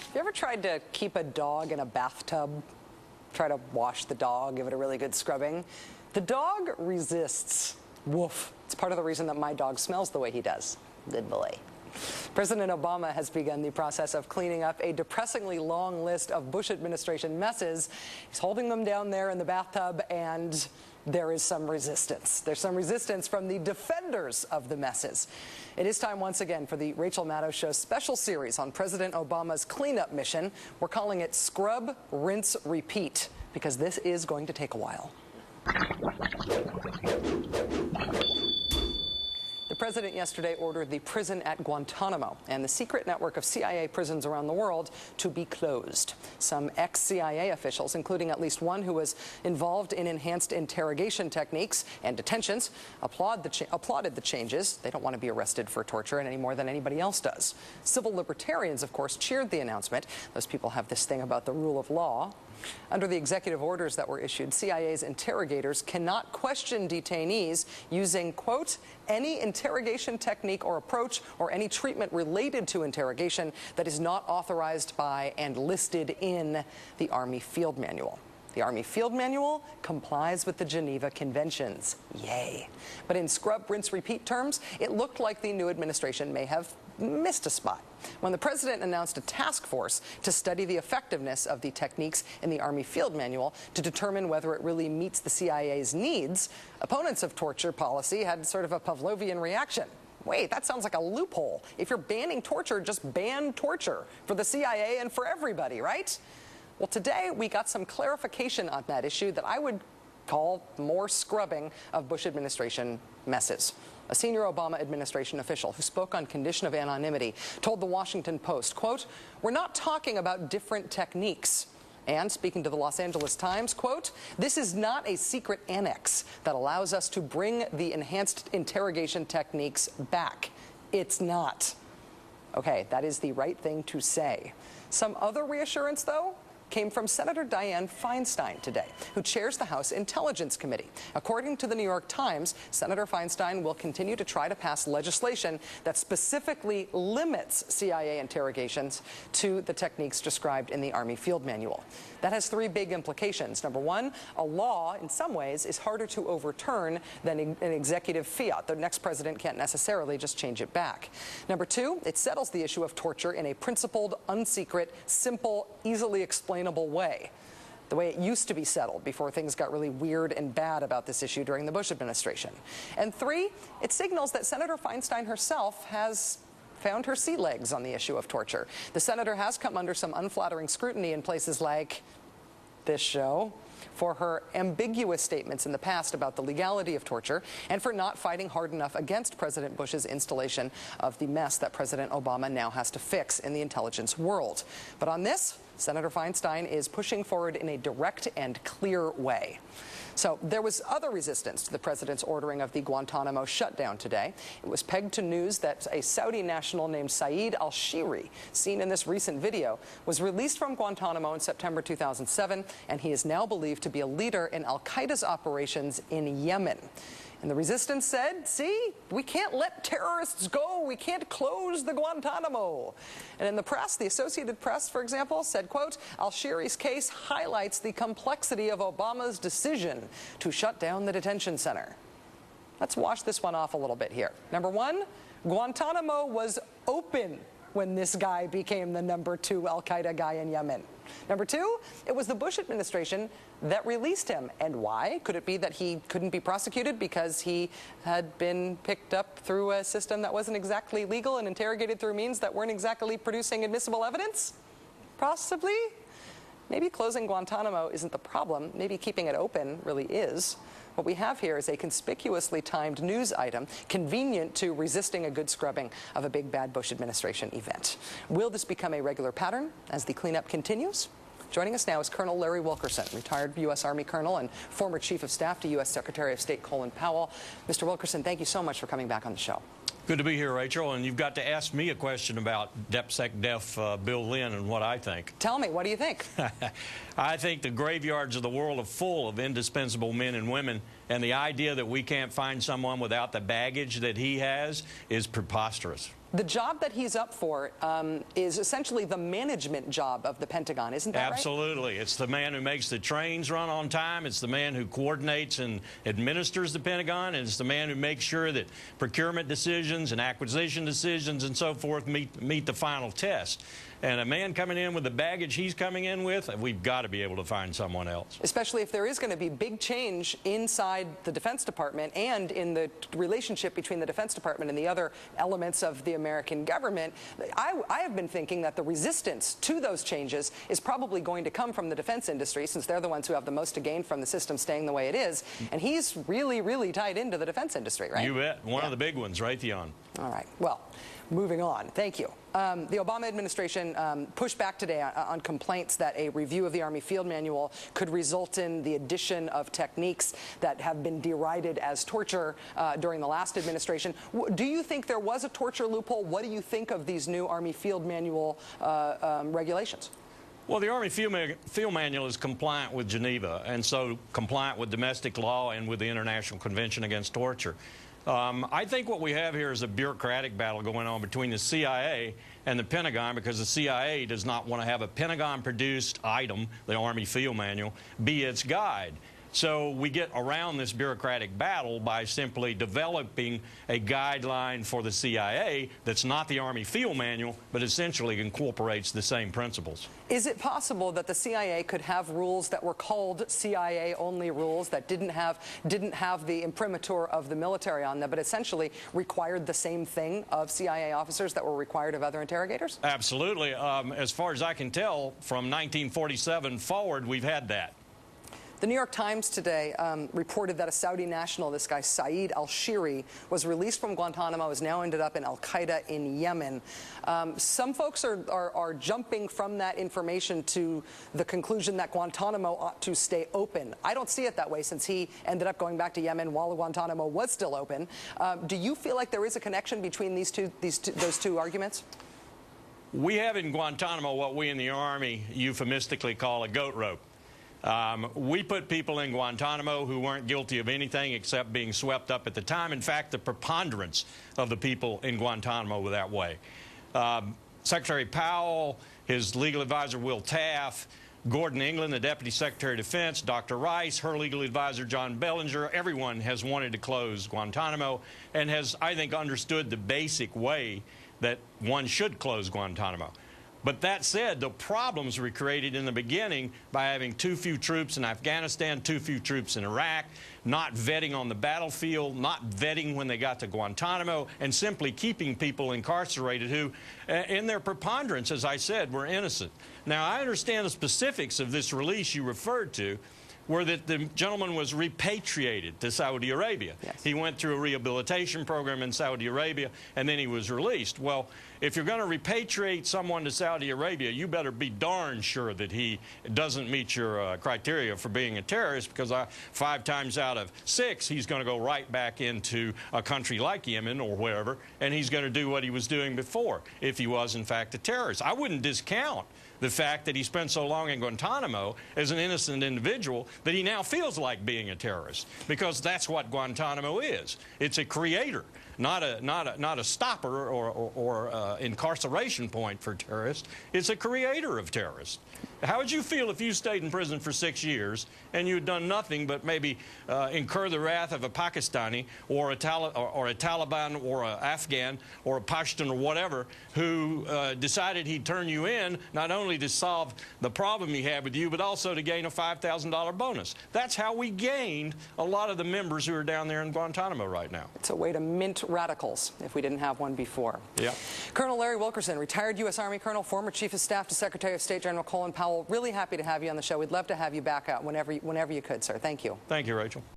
Have you ever tried to keep a dog in a bathtub? Try to wash the dog, give it a really good scrubbing? The dog resists. Woof. It's part of the reason that my dog smells the way he does. Good boy. President Obama has begun the process of cleaning up a depressingly long list of Bush administration messes. He's holding them down there in the bathtub, and there is some resistance. There's some resistance from the defenders of the messes. It is time once again for the Rachel Maddow Show's special series on President Obama's cleanup mission. We're calling it Scrub, Rinse, Repeat, because this is going to take a while. The president yesterday ordered the prison at Guantanamo and the secret network of CIA prisons around the world to be closed. Some ex-CIA officials, including at least one who was involved in enhanced interrogation techniques and detentions, applauded the changes. They don't want to be arrested for torture any more than anybody else does. Civil libertarians, of course, cheered the announcement. Those people have this thing about the rule of law. Under the executive orders that were issued, CIA's interrogators cannot question detainees using, quote, any interrogation technique or approach or any treatment related to interrogation that is not authorized by and listed in the Army Field Manual. The Army Field Manual complies with the Geneva Conventions. Yay. But in scrub, rinse, repeat terms, it looked like the new administration may have missed a spot when the president announced a task force to study the effectiveness of the techniques in the Army Field Manual to determine whether it really meets the CIA's needs. Opponents of torture policy had sort of a Pavlovian reaction. Wait, that sounds like a loophole. If you're banning torture, just ban torture for the CIA and for everybody, right? Well, today we got some clarification on that issue that I would call more scrubbing of Bush administration messes. A senior Obama administration official who spoke on condition of anonymity told the Washington Post, quote, "We're not talking about different techniques." And speaking to the Los Angeles Times, quote, "This is not a secret annex that allows us to bring the enhanced interrogation techniques back. It's not." Okay, that is the right thing to say. Some other reassurance, though, came from Senator Dianne Feinstein today, who chairs the House Intelligence Committee. According to the New York Times, Senator Feinstein will continue to try to pass legislation that specifically limits CIA interrogations to the techniques described in the Army Field Manual. That has three big implications. Number one, a law, in some ways, is harder to overturn than an executive fiat. The next president can't necessarily just change it back. Number two, it settles the issue of torture in a principled, unsecret, simple, easily explainable way, the way it used to be settled before things got really weird and bad about this issue during the Bush administration. And three, it signals that Senator Feinstein herself has found her sea legs on the issue of torture. The senator has come under some unflattering scrutiny in places like this show for her ambiguous statements in the past about the legality of torture and for not fighting hard enough against President Bush's installation of the mess that President Obama now has to fix in the intelligence world. But on this, Senator Feinstein is pushing forward in a direct and clear way. So there was other resistance to the president's ordering of the Guantanamo shutdown today. It was pegged to news that a Saudi national named Saeed al-Shiri, seen in this recent video, was released from Guantanamo in September 2007, and he is now believed to be a leader in al-Qaeda's operations in Yemen. And the resistance said, see, we can't let terrorists go. We can't close the Guantanamo. And in the press, the Associated Press, for example, said, quote, al-Shiri's case highlights the complexity of Obama's decision to shut down the detention center. Let's wash this one off a little bit here. Number one, Guantanamo was open when this guy became the number 2 al-Qaeda guy in Yemen. Number two, it was the Bush administration that released him. And why? Could it be that he couldn't be prosecuted because he had been picked up through a system that wasn't exactly legal and interrogated through means that weren't exactly producing admissible evidence? Possibly. Maybe closing Guantanamo isn't the problem. Maybe keeping it open really is. What we have here is a conspicuously timed news item convenient to resisting a good scrubbing of a big bad Bush administration event. Will this become a regular pattern as the cleanup continues? Joining us now is Colonel Larry Wilkerson, retired U.S. Army colonel and former Chief of Staff to U.S. Secretary of State Colin Powell. Mr. Wilkerson, thank you so much for coming back on the show. Good to be here, Rachel, and you've got to ask me a question about DepSecDef Bill Lynn and what I think. Tell me, what do you think? I think the graveyards of the world are full of indispensable men and women, and the idea that we can't find someone without the baggage that he has is preposterous. The job that he's up for is essentially the management job of the Pentagon, isn't that right? Absolutely. It's the man who makes the trains run on time. It's the man who coordinates and administers the Pentagon. And it's the man who makes sure that procurement decisions and acquisition decisions and so forth meet the final test. And a man coming in with the baggage he's coming in with, we've got to be able to find someone else. Especially if there is going to be big change inside the Defense Department and in the relationship between the Defense Department and the other elements of the American government. I have been thinking that the resistance to those changes is probably going to come from the defense industry, since they're the ones who have the most to gain from the system staying the way it is. And he's really, really tied into the defense industry, right? You bet. One of the big ones, Raytheon. All right. Well, moving on. Thank you. The Obama administration pushed back today on complaints that a review of the Army Field Manual could result in the addition of techniques that have been derided as torture during the last administration. Do you think there was a torture loophole? What do you think of these new Army Field Manual regulations? Well, the Army Field Manual is compliant with Geneva, and so compliant with domestic law and with the International Convention Against Torture. I think what we have here is a bureaucratic battle going on between the CIA and the Pentagon, because the CIA does not want to have a Pentagon-produced item, the Army Field Manual, be its guide. So we get around this bureaucratic battle by simply developing a guideline for the CIA that's not the Army Field Manual, but essentially incorporates the same principles. Is it possible that the CIA could have rules that were called CIA-only rules that didn't have the imprimatur of the military on them, but essentially required the same thing of CIA officers that were required of other interrogators? Absolutely. As far as I can tell, from 1947 forward, we've had that. The New York Times today reported that a Saudi national, this guy Saeed al-Shiri, was released from Guantanamo, has now ended up in al-Qaeda in Yemen. Some folks are jumping from that information to the conclusion that Guantanamo ought to stay open. I don't see it that way, since he ended up going back to Yemen while Guantanamo was still open. Do you feel like there is a connection between those two arguments? We have in Guantanamo what we in the Army euphemistically call a goat rope. We put people in Guantanamo who weren't guilty of anything except being swept up at the time. In fact, the preponderance of the people in Guantanamo were that way. Secretary Powell, his legal advisor Will Taft, Gordon England, the Deputy Secretary of Defense, Dr. Rice, her legal advisor John Bellinger, everyone has wanted to close Guantanamo and has, I think, understood the basic way that one should close Guantanamo. But that said, the problems were created in the beginning by having too few troops in Afghanistan, too few troops in Iraq, not vetting on the battlefield, not vetting when they got to Guantanamo, and simply keeping people incarcerated who, in their preponderance, as I said, were innocent. Now, I understand the specifics of this release you referred to, were that the gentleman was repatriated to Saudi Arabia. Yes. He went through a rehabilitation program in Saudi Arabia, and then he was released. Well, if you're going to repatriate someone to Saudi Arabia, you better be darn sure that he doesn't meet your criteria for being a terrorist, because 5 times out of 6, he's going to go right back into a country like Yemen or wherever, and he's going to do what he was doing before, if he was, in fact, a terrorist. I wouldn't discount the fact that he spent so long in Guantanamo as an innocent individual that he now feels like being a terrorist, because that's what Guantanamo is. It's a creator, not a stopper or incarceration point for terrorists. It's a creator of terrorists. How would you feel if you stayed in prison for 6 years and you'd done nothing but maybe incur the wrath of a Pakistani or a Taliban or an Afghan or a Pashtun or whatever who decided he'd turn you in, not only to solve the problem he had with you, but also to gain a $5,000 bonus? That's how we gained a lot of the members who are down there in Guantanamo right now. It's a way to mint radicals if we didn't have one before. Yeah. Colonel Larry Wilkerson, retired U.S. Army Colonel, former Chief of Staff to Secretary of State General Colin Powell. Really happy to have you on the show. We'd love to have you back out whenever you could, sir. Thank you. Thank you, Rachel.